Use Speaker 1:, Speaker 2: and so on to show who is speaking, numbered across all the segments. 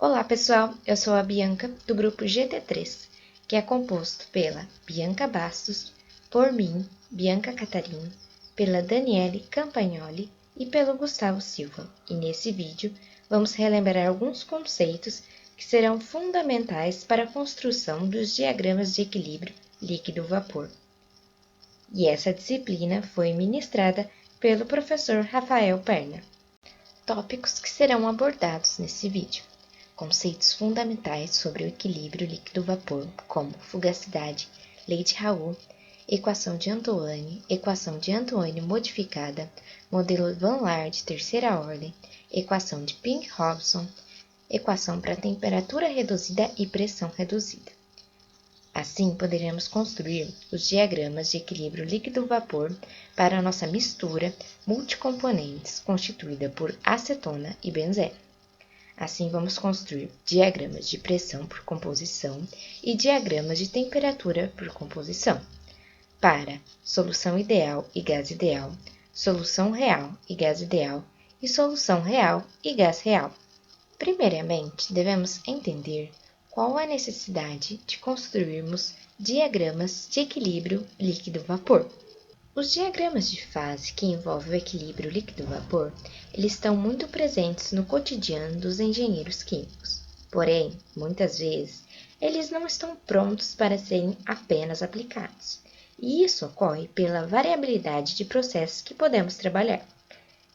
Speaker 1: Olá pessoal, eu sou a Bianca do grupo GT3, que é composto pela Bianca Bastos, por mim, Bianca Catarino, pela Daniele Campagnoli e pelo Gustavo Silva. E nesse vídeo vamos relembrar alguns conceitos que serão fundamentais para a construção dos diagramas de equilíbrio líquido-vapor. E essa disciplina foi ministrada pelo professor Rafael Perna. Tópicos que serão abordados nesse vídeo. Conceitos fundamentais sobre o equilíbrio líquido-vapor, como fugacidade, lei de Raoult, equação de Antoine modificada, modelo Van Laer de terceira ordem, equação de Pink-Hobson, equação para temperatura reduzida e pressão reduzida. Assim, poderemos construir os diagramas de equilíbrio líquido-vapor para a nossa mistura multicomponentes constituída por acetona e benzeno. Assim, vamos construir diagramas de pressão por composição e diagramas de temperatura por composição. Para solução ideal e gás ideal, solução real e gás ideal e solução real e gás real. Primeiramente, devemos entender qual a necessidade de construirmos diagramas de equilíbrio líquido-vapor. Os diagramas de fase que envolvem o equilíbrio líquido-vapor, eles estão muito presentes no cotidiano dos engenheiros químicos. Porém, muitas vezes, eles não estão prontos para serem apenas aplicados. E isso ocorre pela variabilidade de processos que podemos trabalhar.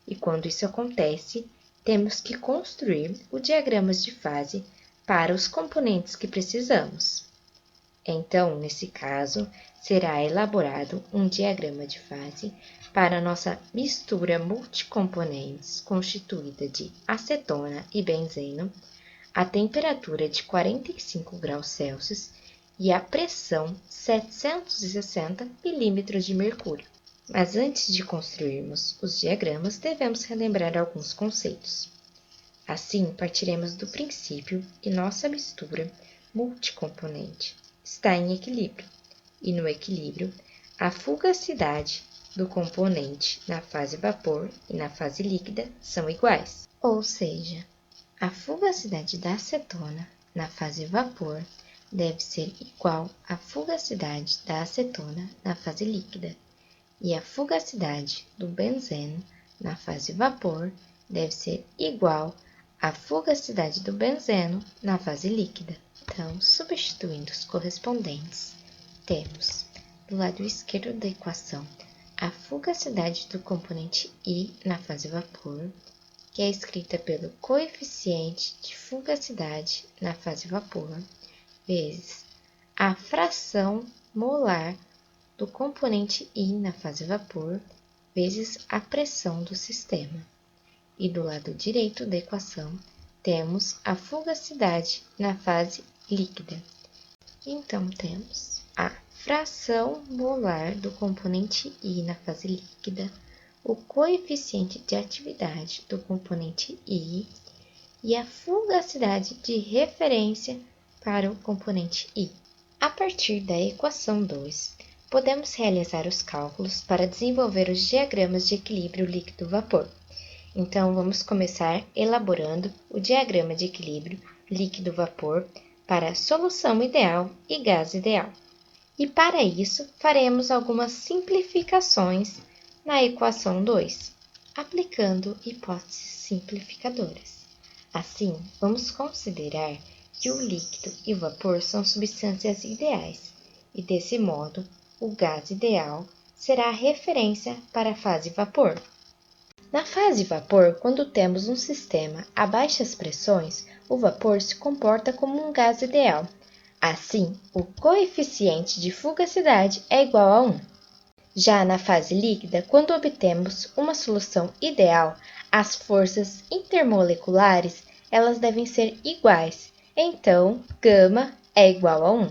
Speaker 1: E quando isso acontece, temos que construir os diagramas de fase para os componentes que precisamos. Então, nesse caso, será elaborado um diagrama de fase para a nossa mistura multicomponentes constituída de acetona e benzeno, a temperatura de 45 graus Celsius e a pressão 760 milímetros de mercúrio. Mas antes de construirmos os diagramas, devemos relembrar alguns conceitos. Assim, partiremos do princípio que nossa mistura multicomponente está em equilíbrio, e no equilíbrio, a fugacidade do componente na fase vapor e na fase líquida são iguais. Ou seja, a fugacidade da acetona na fase vapor deve ser igual à fugacidade da acetona na fase líquida, e a fugacidade do benzeno na fase vapor deve ser igual à fugacidade do benzeno na fase líquida. Então, substituindo os correspondentes, temos do lado esquerdo da equação a fugacidade do componente I na fase vapor, que é escrita pelo coeficiente de fugacidade na fase vapor, vezes a fração molar do componente I na fase vapor, vezes a pressão do sistema. E do lado direito da equação, temos a fugacidade na fase líquida. Então, temos a fração molar do componente I na fase líquida, o coeficiente de atividade do componente I e a fugacidade de referência para o componente I. A partir da equação 2, podemos realizar os cálculos para desenvolver os diagramas de equilíbrio líquido-vapor. Então, vamos começar elaborando o diagrama de equilíbrio líquido-vapor para solução ideal e gás ideal. E para isso, faremos algumas simplificações na equação 2, aplicando hipóteses simplificadoras. Assim, vamos considerar que o líquido e o vapor são substâncias ideais, e desse modo, o gás ideal será a referência para a fase vapor. Na fase vapor, quando temos um sistema a baixas pressões, o vapor se comporta como um gás ideal. Assim, o coeficiente de fugacidade é igual a 1. Já na fase líquida, quando obtemos uma solução ideal, as forças intermoleculares elas devem ser iguais. Então, γ é igual a 1.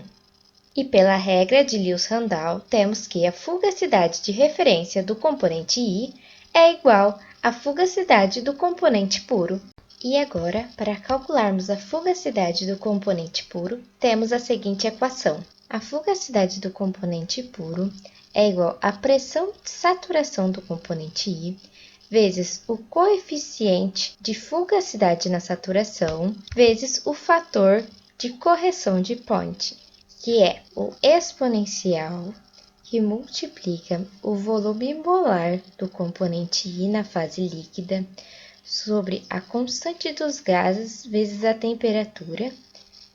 Speaker 1: E pela regra de Lewis-Randall, temos que a fugacidade de referência do componente I é igual à fugacidade do componente puro. E agora, para calcularmos a fugacidade do componente puro, temos a seguinte equação. A fugacidade do componente puro é igual à pressão de saturação do componente I vezes o coeficiente de fugacidade na saturação, vezes o fator de correção de Point, que é o exponencial que multiplica o volume molar do componente I na fase líquida sobre a constante dos gases vezes a temperatura,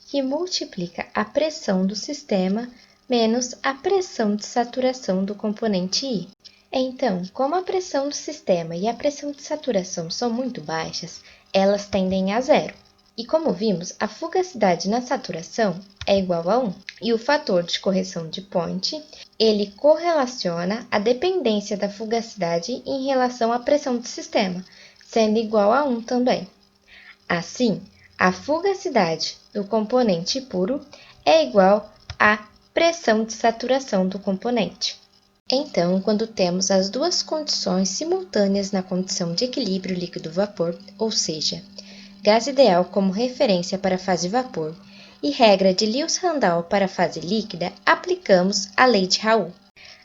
Speaker 1: que multiplica a pressão do sistema menos a pressão de saturação do componente I. Então, como a pressão do sistema e a pressão de saturação são muito baixas, elas tendem a zero. E como vimos, a fugacidade na saturação é igual a 1. E o fator de correção de Point, ele correlaciona a dependência da fugacidade em relação à pressão do sistema, sendo igual a 1 também. Assim, a fugacidade do componente puro é igual à pressão de saturação do componente. Então, quando temos as duas condições simultâneas na condição de equilíbrio líquido-vapor, ou seja, gás ideal como referência para a fase vapor e regra de Lewis-Randall para a fase líquida, aplicamos a lei de Raoult.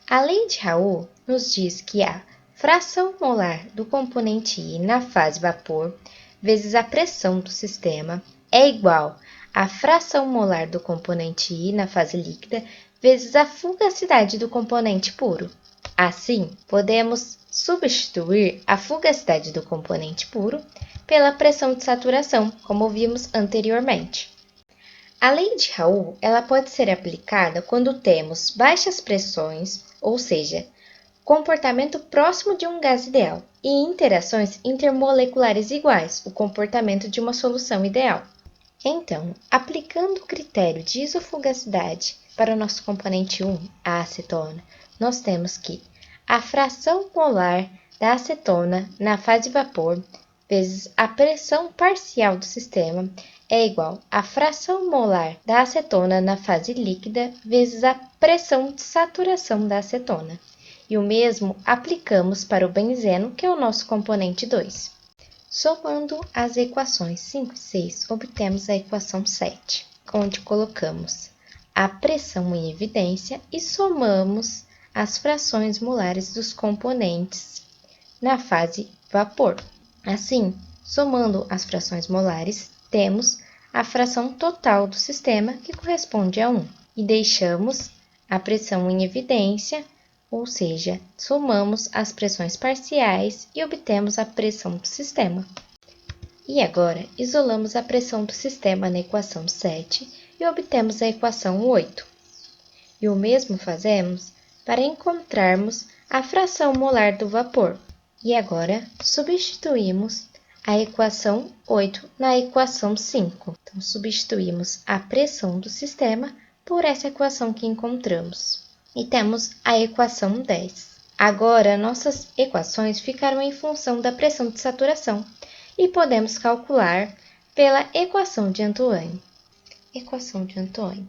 Speaker 1: A lei de Raoult nos diz que a fração molar do componente I na fase vapor vezes a pressão do sistema é igual à fração molar do componente I na fase líquida vezes a fugacidade do componente puro. Assim, podemos substituir a fugacidade do componente puro pela pressão de saturação, como vimos anteriormente. A lei de Raoult ela pode ser aplicada quando temos baixas pressões, ou seja, comportamento próximo de um gás ideal, e interações intermoleculares iguais, o comportamento de uma solução ideal. Então, aplicando o critério de isofugacidade para o nosso componente 1, a acetona, nós temos que a fração molar da acetona na fase vapor vezes a pressão parcial do sistema é igual à fração molar da acetona na fase líquida vezes a pressão de saturação da acetona. E o mesmo aplicamos para o benzeno, que é o nosso componente 2. Somando as equações 5 e 6, obtemos a equação 7, onde colocamos a pressão em evidência e somamos as frações molares dos componentes na fase vapor. Assim, somando as frações molares, temos a fração total do sistema, que corresponde a 1, e deixamos a pressão em evidência, ou seja, somamos as pressões parciais e obtemos a pressão do sistema. E agora, isolamos a pressão do sistema na equação 7 e obtemos a equação 8. E o mesmo fazemos para encontrarmos a fração molar do vapor. E agora, substituímos a equação 8 na equação 5. Então, substituímos a pressão do sistema por essa equação que encontramos. E temos a equação 10. Agora, nossas equações ficaram em função da pressão de saturação e podemos calcular pela equação de Antoine. Equação de Antoine.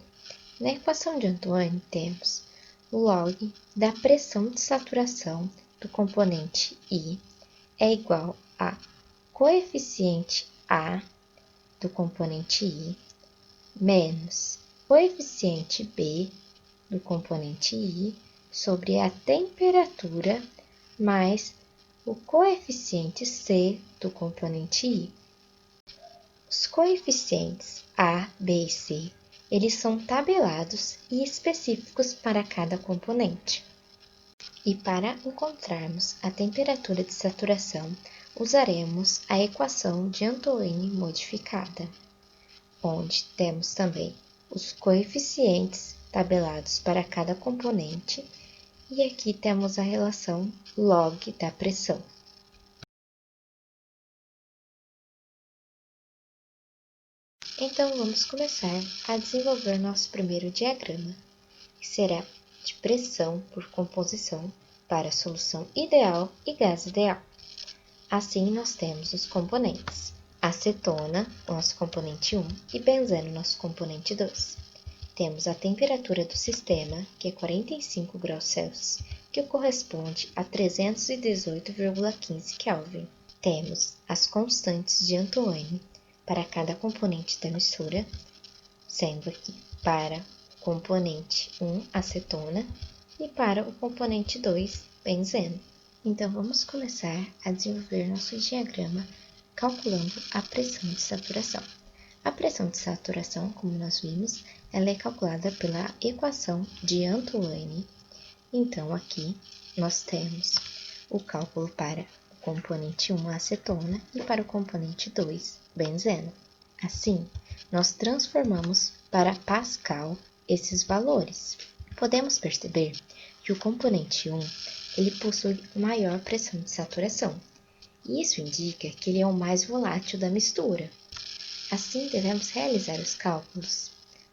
Speaker 1: Na equação de Antoine, temos o log da pressão de saturação do componente I é igual a coeficiente A do componente I menos coeficiente B do componente I sobre a temperatura mais o coeficiente C do componente I. Os coeficientes A, B e C, eles são tabelados e específicos para cada componente. E para encontrarmos a temperatura de saturação, usaremos a equação de Antoine modificada, onde temos também os coeficientes tabelados para cada componente, e aqui temos a relação log da pressão. Então, vamos começar a desenvolver nosso primeiro diagrama, que será de pressão por composição para solução ideal e gás ideal. Assim, nós temos os componentes acetona, nosso componente 1, e benzeno, nosso componente 2. Temos a temperatura do sistema, que é 45 graus Celsius, que corresponde a 318,15 Kelvin. Temos as constantes de Antoine para cada componente da mistura, sendo aqui para o componente 1, acetona, e para o componente 2, benzeno. Então, vamos começar a desenvolver nosso diagrama calculando a pressão de saturação. A pressão de saturação, como nós vimos, ela é calculada pela equação de Antoine. Então, aqui nós temos o cálculo para o componente 1, acetona, e para o componente 2, benzeno. Assim, nós transformamos para Pascal esses valores. Podemos perceber que o componente 1 ele possui maior pressão de saturação. E isso indica que ele é o mais volátil da mistura. Assim, devemos realizar os cálculos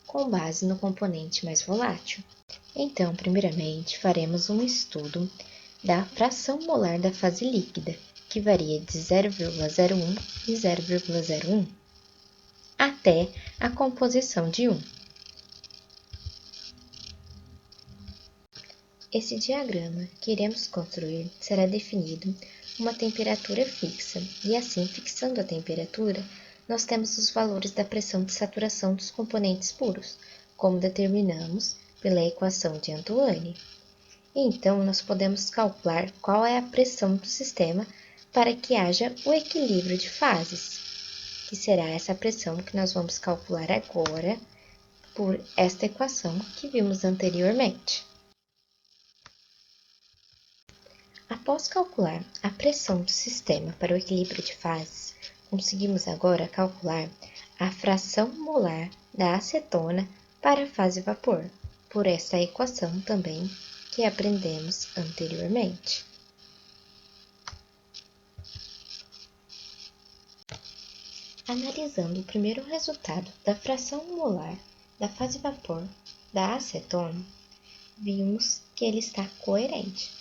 Speaker 1: com base no componente mais volátil. Então, primeiramente, faremos um estudo da fração molar da fase líquida, que varia de 0,01 e 0,01 até a composição de 1. Esse diagrama que iremos construir será definido uma temperatura fixa, e assim, fixando a temperatura, nós temos os valores da pressão de saturação dos componentes puros, como determinamos pela equação de Antoine. Então, nós podemos calcular qual é a pressão do sistema para que haja o equilíbrio de fases, que será essa pressão que nós vamos calcular agora por esta equação que vimos anteriormente. Após calcular a pressão do sistema para o equilíbrio de fases, conseguimos agora calcular a fração molar da acetona para a fase vapor, por essa equação também que aprendemos anteriormente. Analisando o primeiro resultado da fração molar da fase vapor da acetona, vimos que ele está coerente,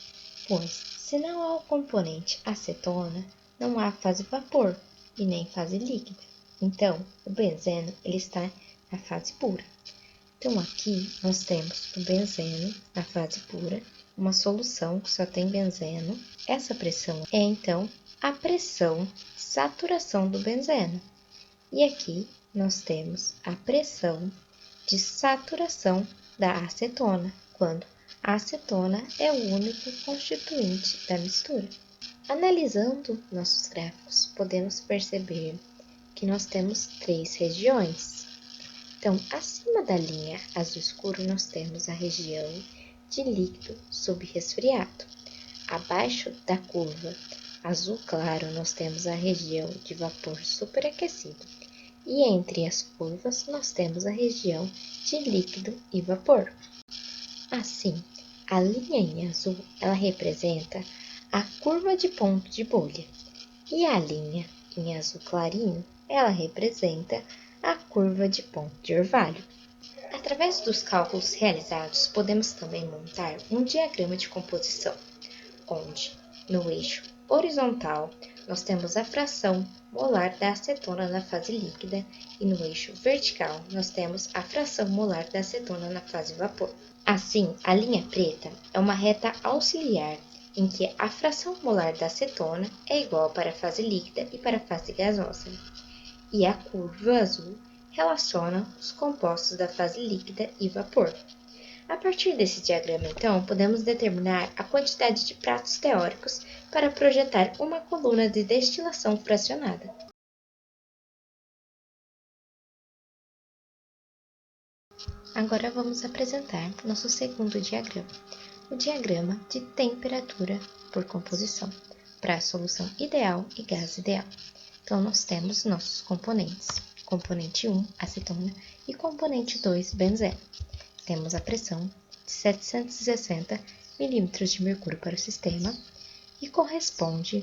Speaker 1: pois se não há o componente acetona, não há fase vapor e nem fase líquida. Então, o benzeno ele está na fase pura. Então, aqui nós temos o benzeno na fase pura, uma solução que só tem benzeno. Essa pressão é, então, a pressão de saturação do benzeno. E aqui nós temos a pressão de saturação da acetona, quando a acetona é o único constituinte da mistura. Analisando nossos gráficos, podemos perceber que nós temos 3 regiões. Então, acima da linha azul escuro, nós temos a região de líquido subresfriado. Abaixo da curva azul claro, nós temos a região de vapor superaquecido. E entre as curvas, nós temos a região de líquido e vapor. Assim, a linha em azul, ela representa a curva de ponto de bolha. E a linha em azul clarinho, ela representa a curva de ponto de orvalho. Através dos cálculos realizados, podemos também montar um diagrama de composição, onde, no eixo horizontal, nós temos a fração molar da acetona na fase líquida e no eixo vertical, nós temos a fração molar da acetona na fase vapor. Assim, a linha preta é uma reta auxiliar em que a fração molar da acetona é igual para a fase líquida e para a fase gasosa, e a curva azul relaciona os compostos da fase líquida e vapor. A partir desse diagrama, então, podemos determinar a quantidade de pratos teóricos para projetar uma coluna de destilação fracionada. Agora vamos apresentar nosso segundo diagrama, o diagrama de temperatura por composição, para a solução ideal e gás ideal. Então, nós temos nossos componentes, componente 1, acetona, e componente 2, benzeno. Temos a pressão de 760 milímetros de mercúrio para o sistema e corresponde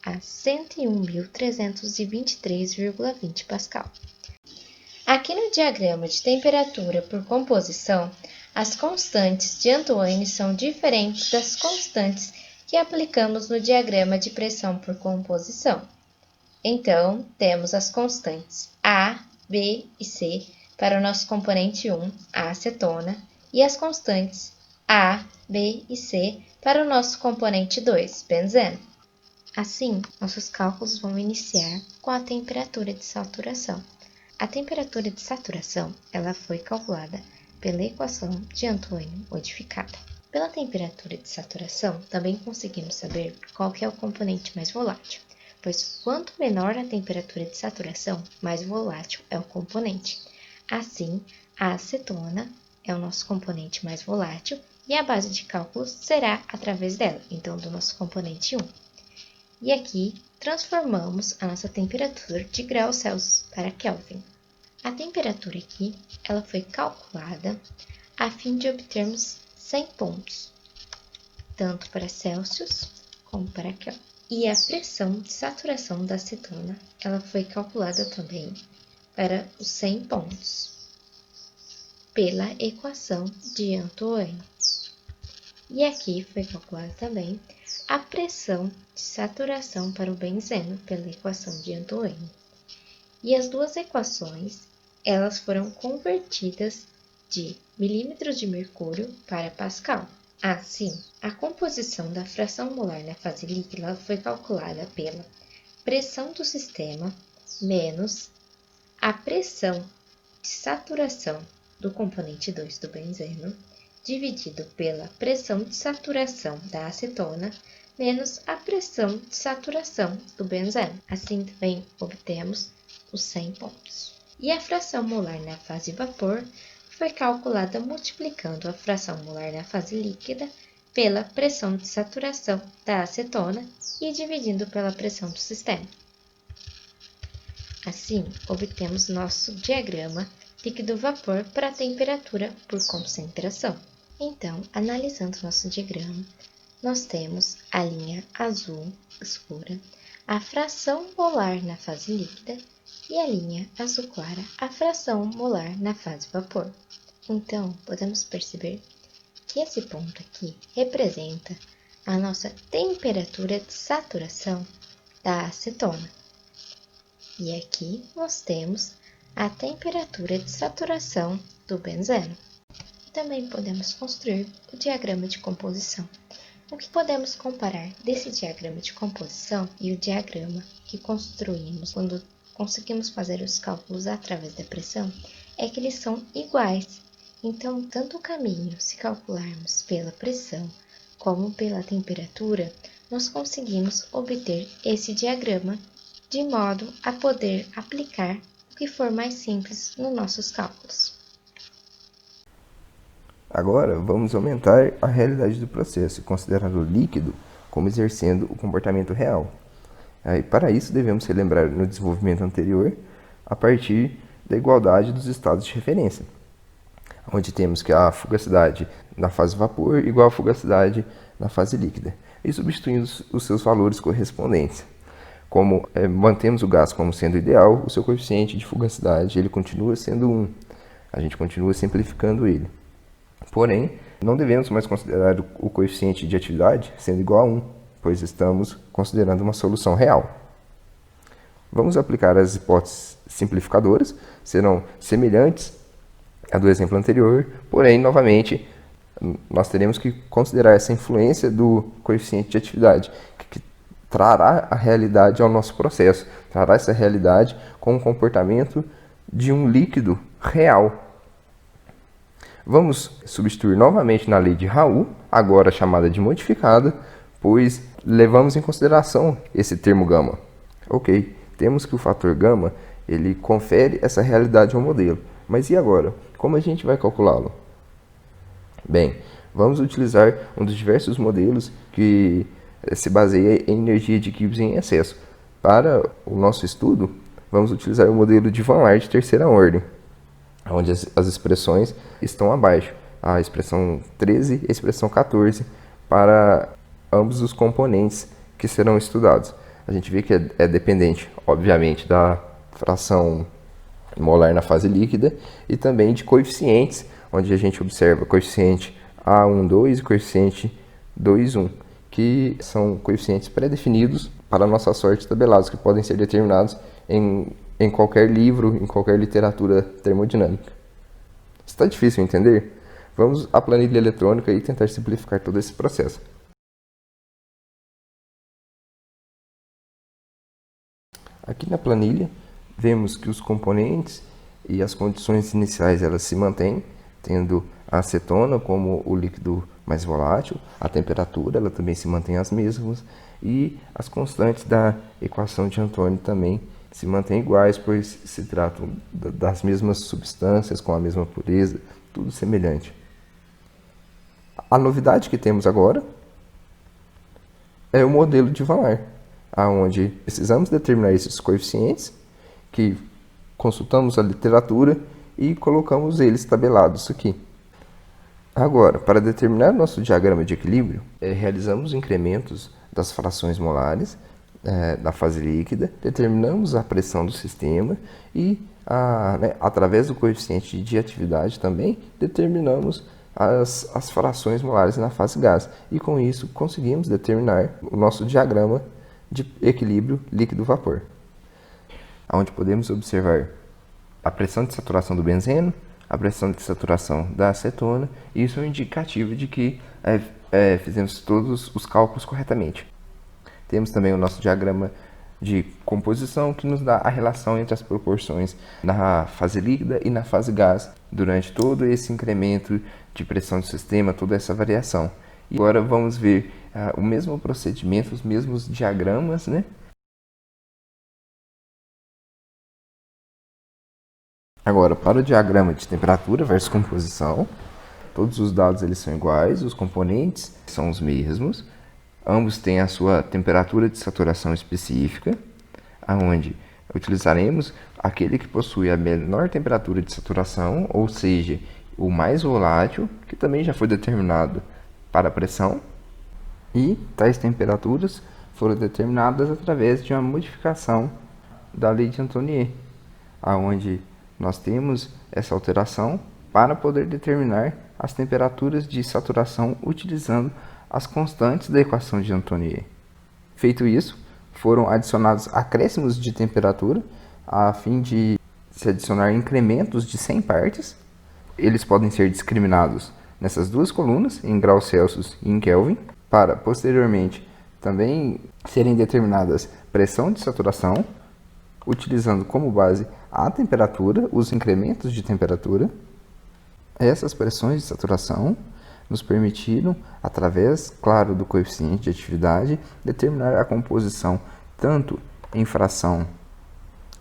Speaker 1: a 101.323,20 Pascal. Aqui no diagrama de temperatura por composição, as constantes de Antoine são diferentes das constantes que aplicamos no diagrama de pressão por composição. Então, temos as constantes A, B e C para o nosso componente 1, a acetona, e as constantes A, B e C para o nosso componente 2, benzeno. Assim, nossos cálculos vão iniciar com a temperatura de saturação. A temperatura de saturação ela foi calculada pela equação de Antoine modificada. Pela temperatura de saturação, também conseguimos saber qual que é o componente mais volátil, pois quanto menor a temperatura de saturação, mais volátil é o componente. Assim, a acetona é o nosso componente mais volátil e a base de cálculo será através dela, então do nosso componente 1. E aqui transformamos a nossa temperatura de graus Celsius para Kelvin. A temperatura aqui, ela foi calculada a fim de obtermos 100 pontos, tanto para Celsius como para Kelvin. E a pressão de saturação da acetona, ela foi calculada também para os 100 pontos, pela equação de Antoine. E aqui foi calculada também a pressão de saturação para o benzeno pela equação de Antoine. E as duas equações, elas foram convertidas de milímetros de mercúrio para Pascal. Assim, a composição da fração molar na fase líquida foi calculada pela pressão do sistema menos a pressão de saturação do componente 2 do benzeno, dividido pela pressão de saturação da acetona, menos a pressão de saturação do benzeno. Assim, também obtemos os 100 pontos. E a fração molar na fase vapor foi calculada multiplicando a fração molar na fase líquida pela pressão de saturação da acetona e dividindo pela pressão do sistema. Assim, obtemos nosso diagrama líquido-vapor para a temperatura por concentração. Então, analisando nosso diagrama, nós temos a linha azul escura, a fração molar na fase líquida, e a linha azul clara, a fração molar na fase vapor. Então, podemos perceber que esse ponto aqui representa a nossa temperatura de saturação da acetona. E aqui nós temos a temperatura de saturação do benzeno. Também podemos construir o diagrama de composição. O que podemos comparar desse diagrama de composição e o diagrama que construímos quando conseguimos fazer os cálculos através da pressão é que eles são iguais. Então, tanto o caminho, se calcularmos pela pressão como pela temperatura, nós conseguimos obter esse diagrama de modo a poder aplicar o que for mais simples nos nossos cálculos.
Speaker 2: Agora, vamos aumentar a realidade do processo, considerando o líquido como exercendo o comportamento real. Para isso, devemos relembrar no desenvolvimento anterior a partir da igualdade dos estados de referência, onde temos que a fugacidade na fase vapor igual à fugacidade na fase líquida, e substituindo os seus valores correspondentes. Como mantemos o gás como sendo ideal, o seu coeficiente de fugacidade ele continua sendo 1. A gente continua simplificando ele. Porém, não devemos mais considerar o coeficiente de atividade sendo igual a 1, pois estamos considerando uma solução real. Vamos aplicar as hipóteses simplificadoras, serão semelhantes à do exemplo anterior, porém, novamente, nós teremos que considerar essa influência do coeficiente de atividade, que trará a realidade ao nosso processo, trará essa realidade com o comportamento de um líquido real. Vamos substituir novamente na lei de Raoult, agora chamada de modificada, pois levamos em consideração esse termo gama. Ok, temos que o fator gama ele confere essa realidade ao modelo, mas e agora? Como a gente vai calculá-lo? Bem, vamos utilizar um dos diversos modelos que se baseia em energia de Gibbs em excesso. Para o nosso estudo, vamos utilizar o modelo de Van Laer de terceira ordem, onde as expressões estão abaixo, a expressão 13 e a expressão 14, para ambos os componentes que serão estudados. A gente vê que é dependente, obviamente, da fração molar na fase líquida e também de coeficientes, onde a gente observa coeficiente A12 e coeficiente 2,1, que são coeficientes pré-definidos para a nossa sorte tabelados, que podem ser determinados em qualquer livro, em qualquer literatura termodinâmica. Está difícil entender? Vamos à planilha eletrônica e tentar simplificar todo esse processo. Aqui na planilha, vemos que os componentes e as condições iniciais elas se mantêm, tendo a acetona como o líquido mais volátil, a temperatura ela também se mantém as mesmas e as constantes da equação de Antônio também se mantêm iguais, pois se tratam das mesmas substâncias com a mesma pureza, tudo semelhante. A novidade que temos agora é o modelo de Van, onde precisamos determinar esses coeficientes, que consultamos a literatura e colocamos eles tabelados aqui. Agora, para determinar nosso diagrama de equilíbrio, realizamos incrementos das frações molares da fase líquida, determinamos a pressão do sistema e, através do coeficiente de atividade também, determinamos as frações molares na fase gás. E com isso conseguimos determinar o nosso diagrama de equilíbrio líquido-vapor, onde podemos observar a pressão de saturação do benzeno, a pressão de saturação da acetona, e isso é um indicativo de que fizemos todos os cálculos corretamente. Temos também o nosso diagrama de composição, que nos dá a relação entre as proporções na fase líquida e na fase gás, durante todo esse incremento de pressão do sistema, toda essa variação. E agora vamos ver o mesmo procedimento, os mesmos diagramas, né? Agora, para o diagrama de temperatura versus composição, todos os dados eles são iguais, os componentes são os mesmos, ambos têm a sua temperatura de saturação específica, onde utilizaremos aquele que possui a menor temperatura de saturação, ou seja, o mais volátil, que também já foi determinado para a pressão, e tais temperaturas foram determinadas através de uma modificação da lei de Antonier, onde nós temos essa alteração para poder determinar as temperaturas de saturação utilizando as constantes da equação de Antonier. Feito isso, foram adicionados acréscimos de temperatura a fim de se adicionar incrementos de 100 partes. Eles podem ser discriminados nessas duas colunas, em graus Celsius e em Kelvin, para posteriormente também serem determinadas pressão de saturação, utilizando como base a temperatura, os incrementos de temperatura. Essas pressões de saturação nos permitiram, através, claro, do coeficiente de atividade, determinar a composição tanto em fração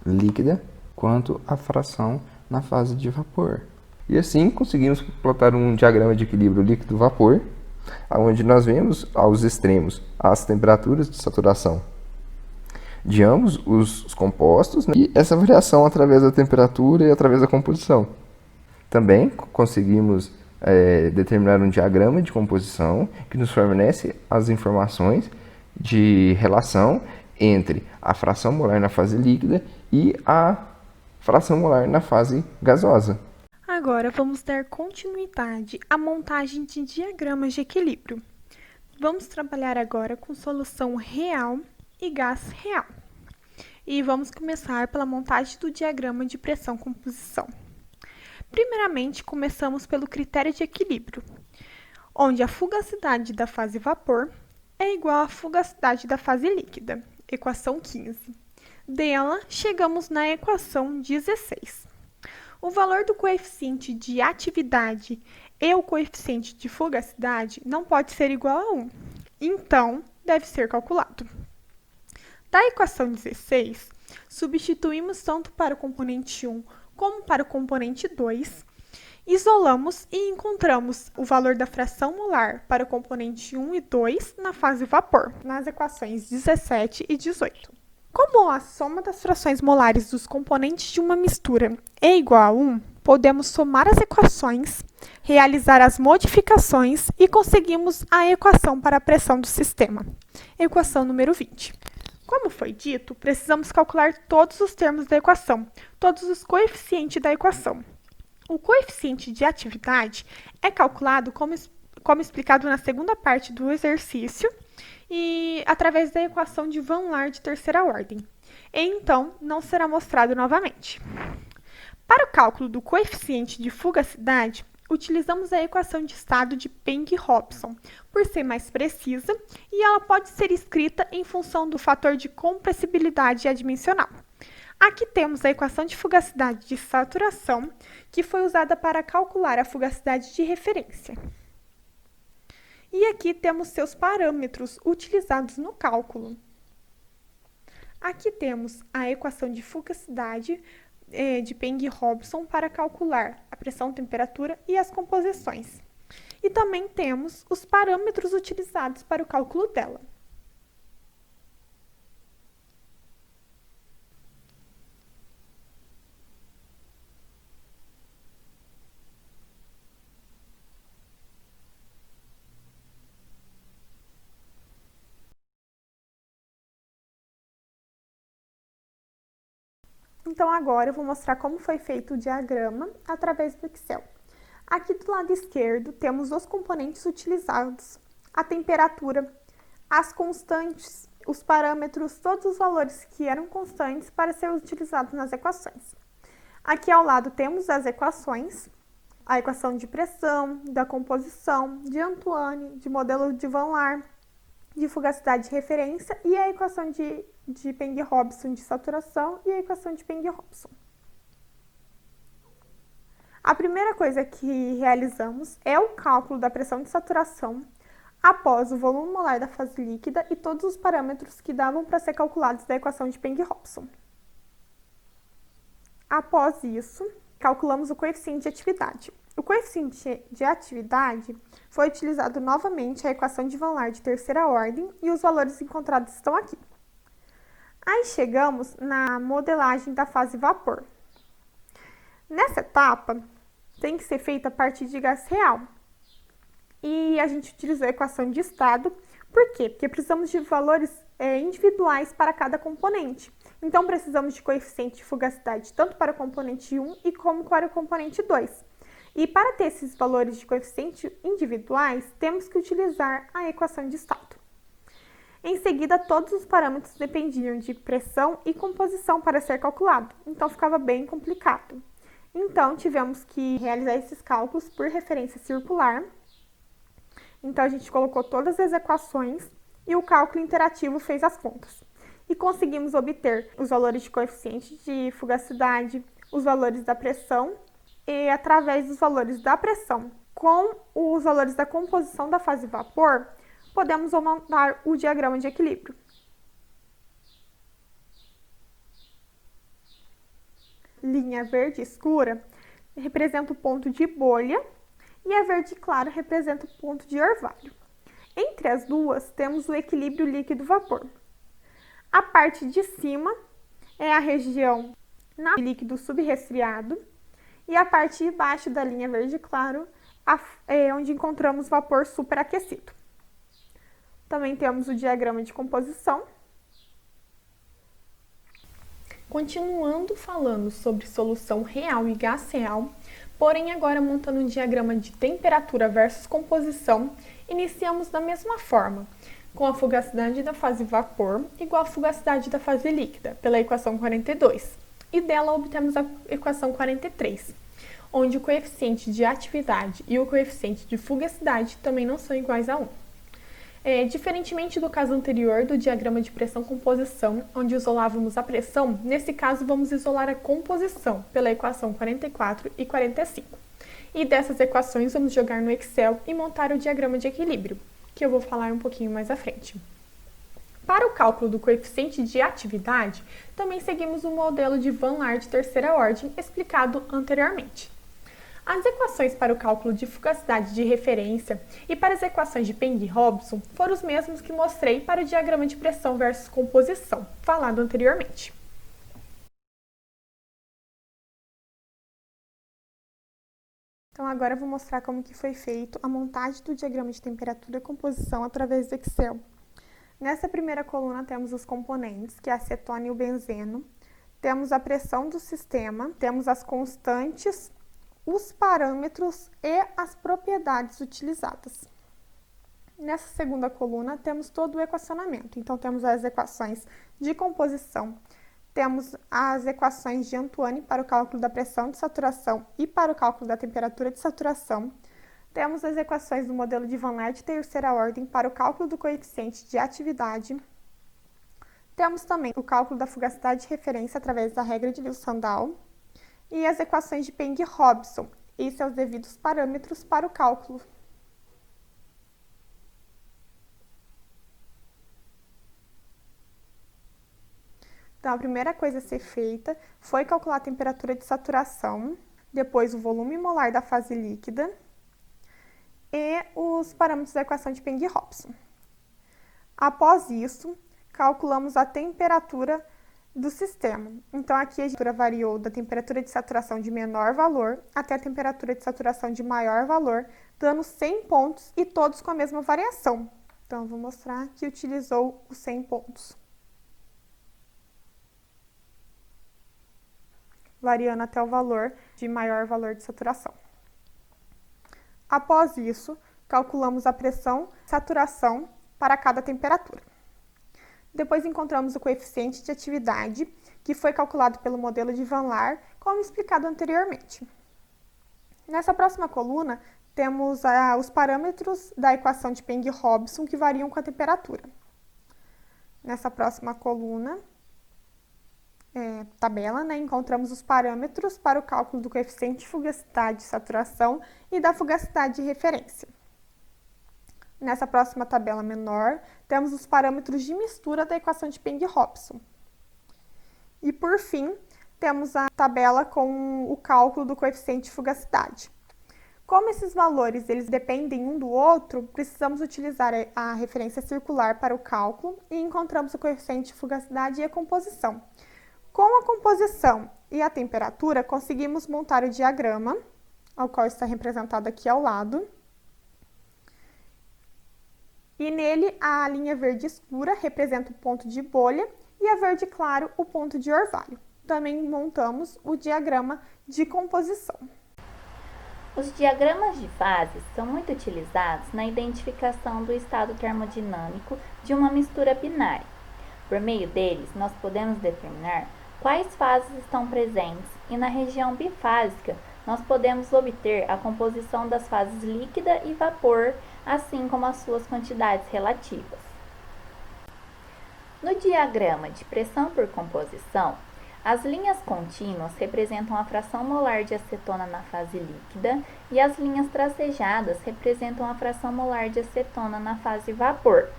Speaker 2: líquida quanto a fração na fase de vapor. E assim conseguimos plotar um diagrama de equilíbrio líquido-vapor, onde nós vemos aos extremos as temperaturas de saturação de ambos os compostos, né? E essa variação através da temperatura e através da composição. Também conseguimos determinar um diagrama de composição que nos fornece as informações de relação entre a fração molar na fase líquida e a fração molar na fase gasosa.
Speaker 3: Agora vamos dar continuidade à montagem de diagramas de equilíbrio. Vamos trabalhar agora com solução real e gás real. E vamos começar pela montagem do diagrama de pressão-composição. Primeiramente, começamos pelo critério de equilíbrio, onde a fugacidade da fase vapor é igual à fugacidade da fase líquida, equação 15. Dela, chegamos na equação 16. O valor do coeficiente de atividade e o coeficiente de fugacidade não pode ser igual a 1, então deve ser calculado. Da equação 16, substituímos tanto para o componente 1 como para o componente 2, isolamos e encontramos o valor da fração molar para o componente 1 e 2 na fase vapor, nas equações 17 e 18. Como a soma das frações molares dos componentes de uma mistura é igual a 1, podemos somar as equações, realizar as modificações e conseguimos a equação para a pressão do sistema. Equação número 20. Como foi dito, precisamos calcular todos os termos da equação, todos os coeficientes da equação. O coeficiente de atividade é calculado como explicado na segunda parte do exercício e através da equação de Van Laer de terceira ordem. E então, não será mostrado novamente. Para o cálculo do coeficiente de fugacidade, utilizamos a equação de estado de Peng-Hobson, por ser mais precisa, e ela pode ser escrita em função do fator de compressibilidade adimensional. Aqui temos a equação de fugacidade de saturação, que foi usada para calcular a fugacidade de referência. E aqui temos seus parâmetros utilizados no cálculo. Aqui temos a equação de fugacidade de Peng-Robson para calcular a pressão, temperatura e as composições. E também temos os parâmetros utilizados para o cálculo dela. Então, agora eu vou mostrar como foi feito o diagrama através do Excel. Aqui do lado esquerdo, temos os componentes utilizados, a temperatura, as constantes, os parâmetros, todos os valores que eram constantes para ser utilizados nas equações. Aqui ao lado temos as equações, a equação de pressão, da composição, de Antoine, de modelo de Van Laer, de fugacidade de referência e a equação de Peng-Robson de saturação e a equação de Peng-Robson. A primeira coisa que realizamos é o cálculo da pressão de saturação após o volume molar da fase líquida e todos os parâmetros que davam para ser calculados da equação de Peng-Robson. Após isso, calculamos o coeficiente de atividade. O coeficiente de atividade foi utilizado novamente a equação de Van Laer de terceira ordem e os valores encontrados estão aqui. Aí chegamos na modelagem da fase vapor. Nessa etapa, tem que ser feita a partir de gás real. E a gente utilizou a equação de estado. Por quê? Porque precisamos de valores individuais para cada componente. Então, precisamos de coeficiente de fugacidade tanto para o componente 1 e como para o componente 2. E para ter esses valores de coeficiente individuais, temos que utilizar a equação de estado. Em seguida, todos os parâmetros dependiam de pressão e composição para ser calculado, então ficava bem complicado. Então, tivemos que realizar esses cálculos por referência circular. Então, a gente colocou todas as equações e o cálculo interativo fez as contas. E conseguimos obter os valores de coeficiente de fugacidade, os valores da pressão e, através dos valores da pressão com os valores da composição da fase vapor, podemos montar o diagrama de equilíbrio. Linha verde escura representa o ponto de bolha e a verde clara representa o ponto de orvalho. Entre as duas, temos o equilíbrio líquido-vapor. A parte de cima é a região de líquido subresfriado e a parte de baixo da linha verde claro é onde encontramos vapor superaquecido. Também temos o diagrama de composição. Continuando falando sobre solução real e gás real, porém agora montando um diagrama de temperatura versus composição, iniciamos da mesma forma, com a fugacidade da fase vapor igual à fugacidade da fase líquida, pela equação 42, e dela obtemos a equação 43, onde o coeficiente de atividade e o coeficiente de fugacidade também não são iguais a 1. Diferentemente do caso anterior do diagrama de pressão-composição, onde isolávamos a pressão, nesse caso vamos isolar a composição pela equação 44 e 45. E dessas equações vamos jogar no Excel e montar o diagrama de equilíbrio, que eu vou falar um pouquinho mais à frente. Para o cálculo do coeficiente de atividade, também seguimos o modelo de Van Laer de terceira ordem explicado anteriormente. As equações para o cálculo de fugacidade de referência e para as equações de Peng-Robson foram os mesmos que mostrei para o diagrama de pressão versus composição, falado anteriormente. Então, agora eu vou mostrar como que foi feito a montagem do diagrama de temperatura e composição através do Excel. Nessa primeira coluna temos os componentes, que é a acetona e o benzeno. Temos a pressão do sistema, temos as constantes, os parâmetros e as propriedades utilizadas. Nessa segunda coluna, temos todo o equacionamento. Então, temos as equações de composição, temos as equações de Antoine para o cálculo da pressão de saturação e para o cálculo da temperatura de saturação, temos as equações do modelo de Van Laer de terceira ordem para o cálculo do coeficiente de atividade, temos também o cálculo da fugacidade de referência através da regra de Lewis-Sandal, e as equações de Peng-Robson e seus devidos parâmetros para o cálculo. Então, a primeira coisa a ser feita foi calcular a temperatura de saturação, depois o volume molar da fase líquida e os parâmetros da equação de Peng-Hobson. Após isso, calculamos a temperatura do sistema. Então, aqui a temperatura variou da temperatura de saturação de menor valor até a temperatura de saturação de maior valor, dando 100 pontos e todos com a mesma variação. Então, vou mostrar que utilizou os 100 pontos. Variando até o valor de maior valor de saturação. Após isso, calculamos a pressão e saturação para cada temperatura. Depois encontramos o coeficiente de atividade, que foi calculado pelo modelo de Van Laer, como explicado anteriormente. Nessa próxima coluna, temos os parâmetros da equação de Peng-Hobson, que variam com a temperatura. Nessa próxima coluna, tabela, encontramos os parâmetros para o cálculo do coeficiente de fugacidade de saturação e da fugacidade de referência. Nessa próxima tabela menor, temos os parâmetros de mistura da equação de Peng-Hobson. E, por fim, temos a tabela com o cálculo do coeficiente de fugacidade. Como esses valores eles dependem um do outro, precisamos utilizar a referência circular para o cálculo e encontramos o coeficiente de fugacidade e a composição. Com a composição e a temperatura, conseguimos montar o diagrama, ao qual está representado aqui ao lado. E nele, a linha verde escura representa o ponto de bolha e a verde claro o ponto de orvalho. Também montamos o diagrama de composição.
Speaker 4: Os diagramas de fases são muito utilizados na identificação do estado termodinâmico de uma mistura binária. Por meio deles, nós podemos determinar quais fases estão presentes e na região bifásica nós podemos obter a composição das fases líquida e vapor, assim como as suas quantidades relativas. No diagrama de pressão por composição, as linhas contínuas representam a fração molar de acetona na fase líquida e as linhas tracejadas representam a fração molar de acetona na fase vapor.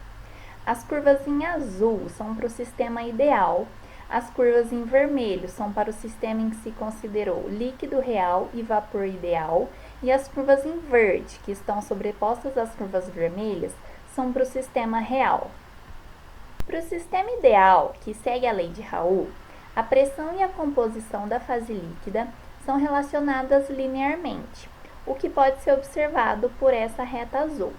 Speaker 4: As curvas em azul são para o sistema ideal, as curvas em vermelho são para o sistema em que se considerou líquido real e vapor ideal, e as curvas em verde, que estão sobrepostas às curvas vermelhas, são para o sistema real. Para o sistema ideal, que segue a lei de Raoult, a pressão e a composição da fase líquida são relacionadas linearmente, o que pode ser observado por essa reta azul.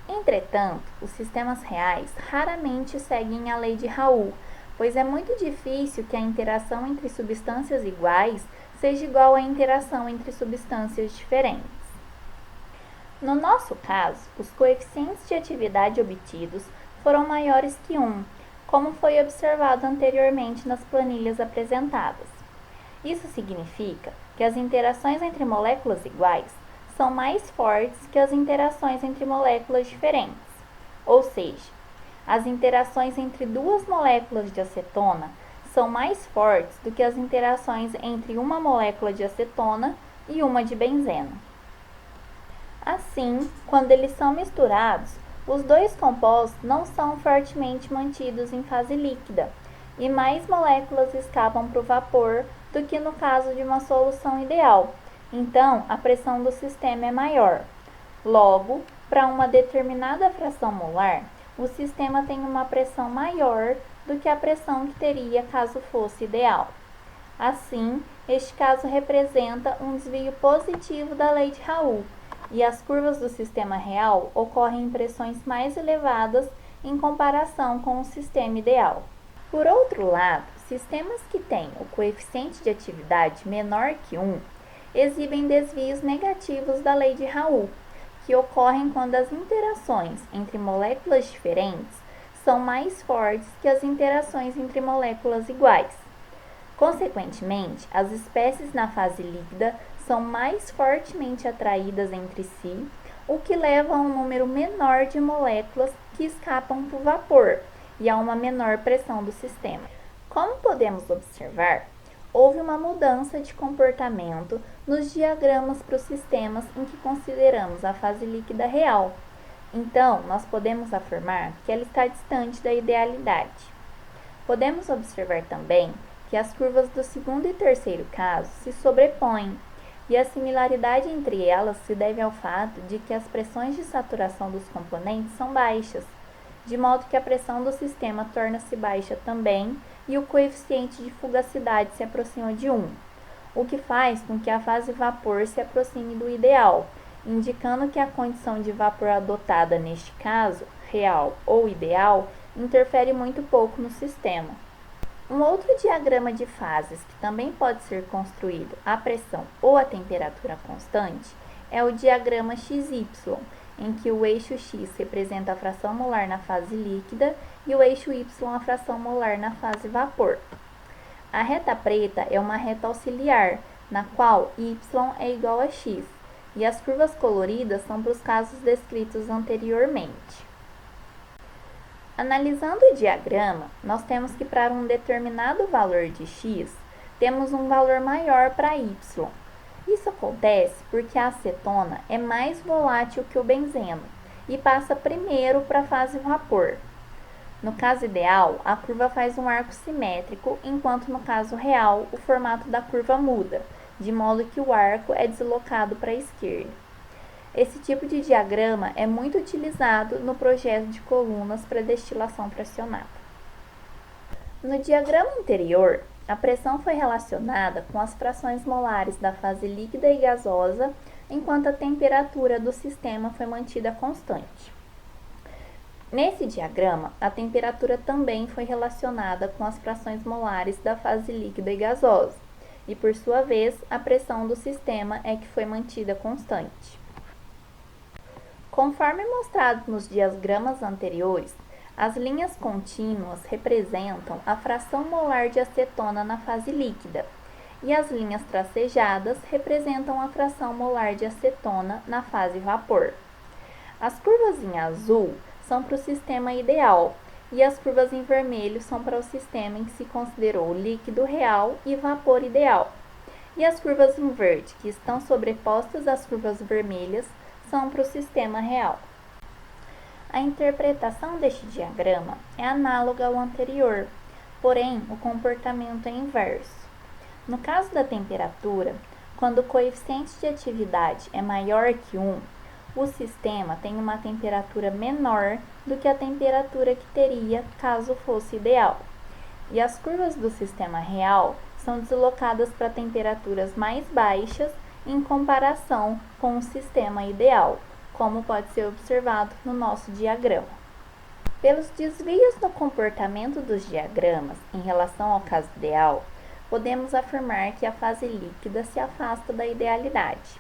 Speaker 4: Entretanto, os sistemas reais raramente seguem a lei de Raoult, pois é muito difícil que a interação entre substâncias iguais seja igual à interação entre substâncias diferentes. No nosso caso, os coeficientes de atividade obtidos foram maiores que 1, como foi observado anteriormente nas planilhas apresentadas. Isso significa que as interações entre moléculas iguais são mais fortes que as interações entre moléculas diferentes, ou seja, as interações entre duas moléculas de acetona são mais fortes do que as interações entre uma molécula de acetona e uma de benzeno. Assim, quando eles são misturados, os dois compostos não são fortemente mantidos em fase líquida, e mais moléculas escapam para o vapor do que no caso de uma solução ideal. Então, a pressão do sistema é maior. Logo, para uma determinada fração molar, o sistema tem uma pressão maior do que a pressão que teria caso fosse ideal. Assim, este caso representa um desvio positivo da lei de Raoult, e as curvas do sistema real ocorrem em pressões mais elevadas em comparação com o sistema ideal. Por outro lado, sistemas que têm o coeficiente de atividade menor que 1 exibem desvios negativos da lei de Raoult, que ocorrem quando as interações entre moléculas diferentes são mais fortes que as interações entre moléculas iguais. Consequentemente, as espécies na fase líquida são mais fortemente atraídas entre si, o que leva a um número menor de moléculas que escapam para o vapor e a uma menor pressão do sistema. Como podemos observar, houve uma mudança de comportamento nos diagramas para os sistemas em que consideramos a fase líquida real. Então, nós podemos afirmar que ela está distante da idealidade. Podemos observar também que as curvas do segundo e terceiro caso se sobrepõem, e a similaridade entre elas se deve ao fato de que as pressões de saturação dos componentes são baixas, de modo que a pressão do sistema torna-se baixa também e o coeficiente de fugacidade se aproxima de 1, o que faz com que a fase vapor se aproxime do ideal, indicando que a condição de vapor adotada neste caso, real ou ideal, interfere muito pouco no sistema. Um outro diagrama de fases que também pode ser construído a pressão ou a temperatura constante é o diagrama XY, em que o eixo X representa a fração molar na fase líquida e o eixo Y a fração molar na fase vapor. A reta preta é uma reta auxiliar, na qual Y é igual a X, e as curvas coloridas são para os casos descritos anteriormente. Analisando o diagrama, nós temos que para um determinado valor de x, temos um valor maior para y. Isso acontece porque a acetona é mais volátil que o benzeno e passa primeiro para a fase vapor. No caso ideal, a curva faz um arco simétrico, enquanto no caso real, o formato da curva muda, de modo que o arco é deslocado para a esquerda. Esse tipo de diagrama é muito utilizado no projeto de colunas para destilação fracionada. No diagrama anterior, a pressão foi relacionada com as frações molares da fase líquida e gasosa, enquanto a temperatura do sistema foi mantida constante. Nesse diagrama, a temperatura também foi relacionada com as frações molares da fase líquida e gasosa, e por sua vez, a pressão do sistema é que foi mantida constante. Conforme mostrado nos diagramas anteriores, as linhas contínuas representam a fração molar de acetona na fase líquida, e as linhas tracejadas representam a fração molar de acetona na fase vapor. As curvas em azul são para o sistema ideal, e as curvas em vermelho são para o sistema em que se considerou líquido real e vapor ideal. E as curvas em verde, que estão sobrepostas às curvas vermelhas, são para o sistema real. A interpretação deste diagrama é análoga ao anterior, porém o comportamento é inverso. No caso da temperatura, quando o coeficiente de atividade é maior que 1, o sistema tem uma temperatura menor do que a temperatura que teria caso fosse ideal. E as curvas do sistema real são deslocadas para temperaturas mais baixas em comparação com o sistema ideal, como pode ser observado no nosso diagrama. Pelos desvios no comportamento dos diagramas em relação ao caso ideal, podemos afirmar que a fase líquida se afasta da idealidade.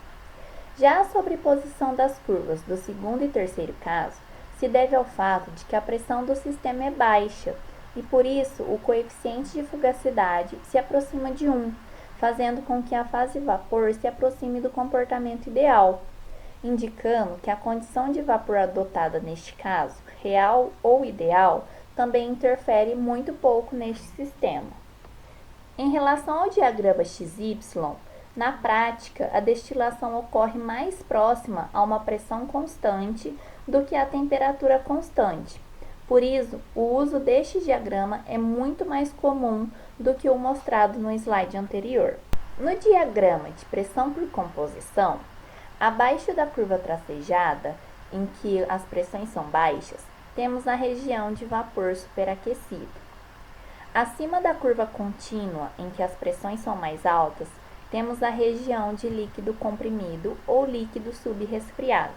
Speaker 4: Já a sobreposição das curvas do segundo e terceiro caso se deve ao fato de que a pressão do sistema é baixa e, por isso, o coeficiente de fugacidade se aproxima de 1, fazendo com que a fase vapor se aproxime do comportamento ideal, indicando que a condição de vapor adotada neste caso, real ou ideal, também interfere muito pouco neste sistema. Em relação ao diagrama XY, na prática, a destilação ocorre mais próxima a uma pressão constante do que a temperatura constante. Por isso, o uso deste diagrama é muito mais comum do que o mostrado no slide anterior. No diagrama de pressão por composição, abaixo da curva tracejada, em que as pressões são baixas, temos a região de vapor superaquecido. Acima da curva contínua, em que as pressões são mais altas, temos a região de líquido comprimido ou líquido subresfriado.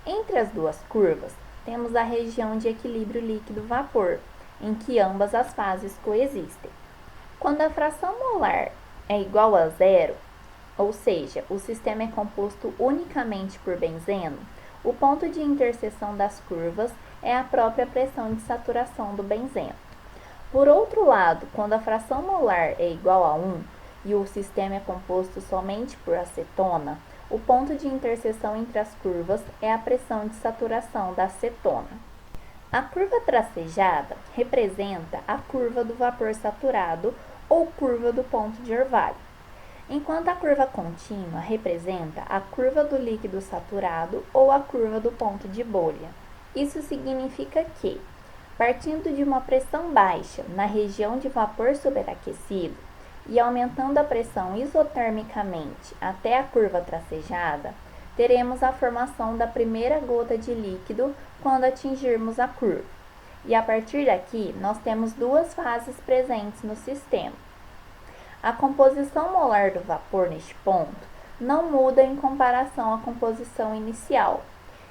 Speaker 4: Entre as duas curvas, temos a região de equilíbrio líquido-vapor, em que ambas as fases coexistem. Quando a fração molar é igual a zero, ou seja, o sistema é composto unicamente por benzeno, o ponto de interseção das curvas é a própria pressão de saturação do benzeno. Por outro lado, quando a fração molar é igual a 1 e o sistema é composto somente por acetona, o ponto de interseção entre as curvas é a pressão de saturação da acetona. A curva tracejada representa a curva do vapor saturado ou curva do ponto de orvalho, enquanto a curva contínua representa a curva do líquido saturado ou a curva do ponto de bolha. Isso significa que, Partindo de uma pressão baixa na região de vapor superaquecido e aumentando a pressão isotermicamente até a curva tracejada, teremos a formação da primeira gota de líquido quando atingirmos a curva. E a partir daqui, nós temos duas fases presentes no sistema. A composição molar do vapor neste ponto não muda em comparação à composição inicial,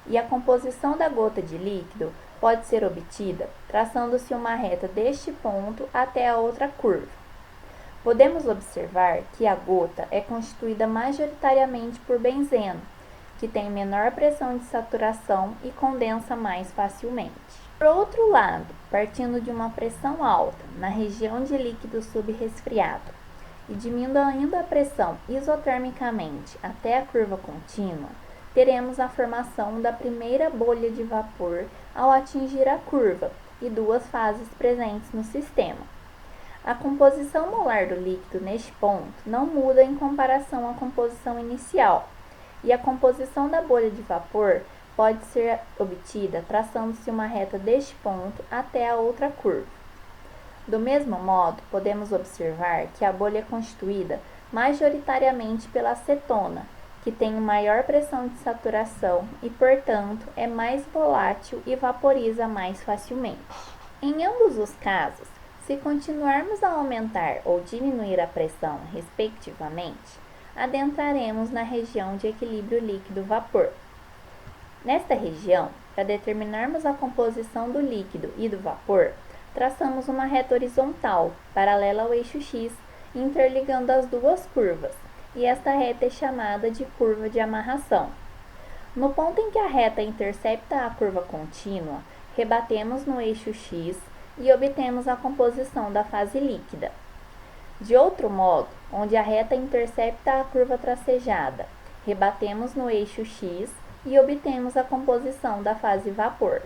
Speaker 4: e a composição da gota de líquido pode ser obtida traçando-se uma reta deste ponto até a outra curva. Podemos observar que a gota é constituída majoritariamente por benzeno, que tem menor pressão de saturação e condensa mais facilmente. Por outro lado, partindo de uma pressão alta na região de líquido subresfriado e diminuindo a pressão isotermicamente até a curva contínua, teremos a formação da primeira bolha de vapor ao atingir a curva e duas fases presentes no sistema. A composição molar do líquido neste ponto não muda em comparação à composição inicial, e a composição da bolha de vapor pode ser obtida traçando-se uma reta deste ponto até a outra curva. Do mesmo modo, podemos observar que a bolha é constituída majoritariamente pela acetona, que tem maior pressão de saturação e, portanto, é mais volátil e vaporiza mais facilmente. Em ambos os casos, se continuarmos a aumentar ou diminuir a pressão, respectivamente, adentraremos na região de equilíbrio líquido-vapor. Nesta região, para determinarmos a composição do líquido e do vapor, traçamos uma reta horizontal, paralela ao eixo X, interligando as duas curvas, e esta reta é chamada de curva de amarração. No ponto em que a reta intercepta a curva contínua, rebatemos no eixo X e obtemos a composição da fase líquida. De outro modo, onde a reta intercepta a curva tracejada, rebatemos no eixo X e obtemos a composição da fase vapor.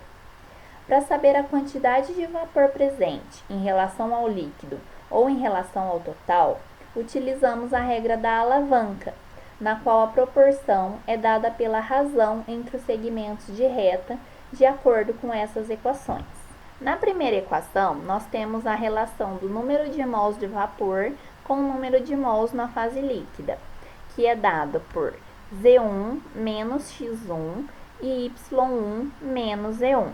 Speaker 4: Para saber a quantidade de vapor presente em relação ao líquido ou em relação ao total, utilizamos a regra da alavanca, na qual a proporção é dada pela razão entre os segmentos de reta, de acordo com essas equações. Na primeira equação, nós temos a relação do número de mols de vapor com o número de mols na fase líquida, que é dado por Z1 menos X1 e Y1 menos Z1.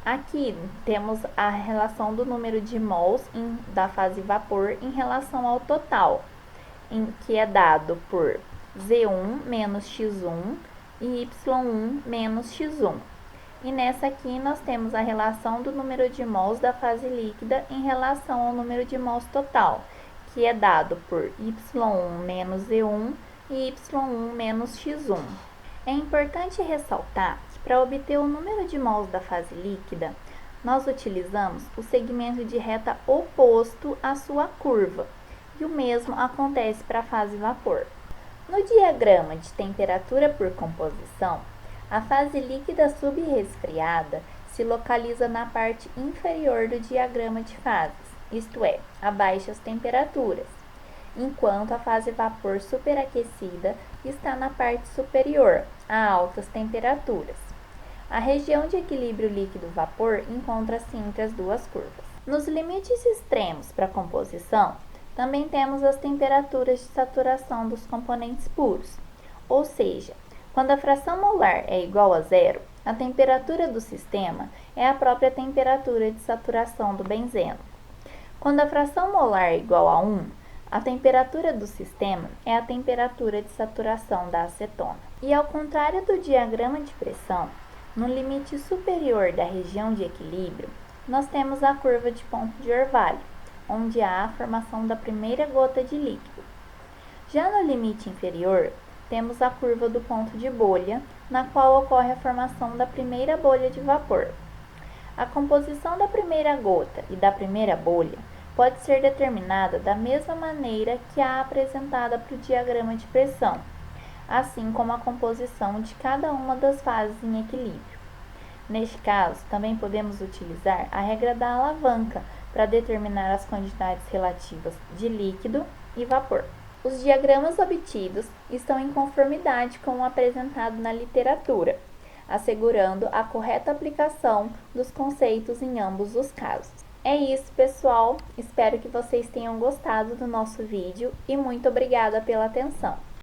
Speaker 4: Aqui temos a relação do número de mols da fase vapor em relação ao total, que é dado por Z1 menos X1 e Y1 menos X1. E nessa aqui nós temos a relação do número de mols da fase líquida em relação ao número de mols total, que é dado por Y1 menos Z1 e Y1 menos X1. É importante ressaltar que para obter o número de mols da fase líquida, nós utilizamos o segmento de reta oposto à sua curva, e o mesmo acontece para a fase vapor. No diagrama de temperatura por composição, a fase líquida subresfriada se localiza na parte inferior do diagrama de fases, isto é, a baixas temperaturas, enquanto a fase vapor superaquecida está na parte superior, a altas temperaturas. A região de equilíbrio líquido-vapor encontra-se entre as duas curvas. Nos limites extremos para a composição, também temos as temperaturas de saturação dos componentes puros, ou seja, quando a fração molar é igual a zero, a temperatura do sistema é a própria temperatura de saturação do benzeno. Quando a fração molar é igual a 1, a temperatura do sistema é a temperatura de saturação da acetona. E ao contrário do diagrama de pressão, no limite superior da região de equilíbrio, nós temos a curva de ponto de orvalho, onde há a formação da primeira gota de líquido. Já no limite inferior, temos a curva do ponto de bolha, na qual ocorre a formação da primeira bolha de vapor. A composição da primeira gota e da primeira bolha pode ser determinada da mesma maneira que a apresentada para o diagrama de pressão, assim como a composição de cada uma das fases em equilíbrio. Neste caso, também podemos utilizar a regra da alavanca para determinar as quantidades relativas de líquido e vapor. Os diagramas obtidos estão em conformidade com o apresentado na literatura. assegurando a correta aplicação dos conceitos em ambos os casos. É isso, pessoal. Espero que vocês tenham gostado do nosso vídeo e muito obrigada pela atenção.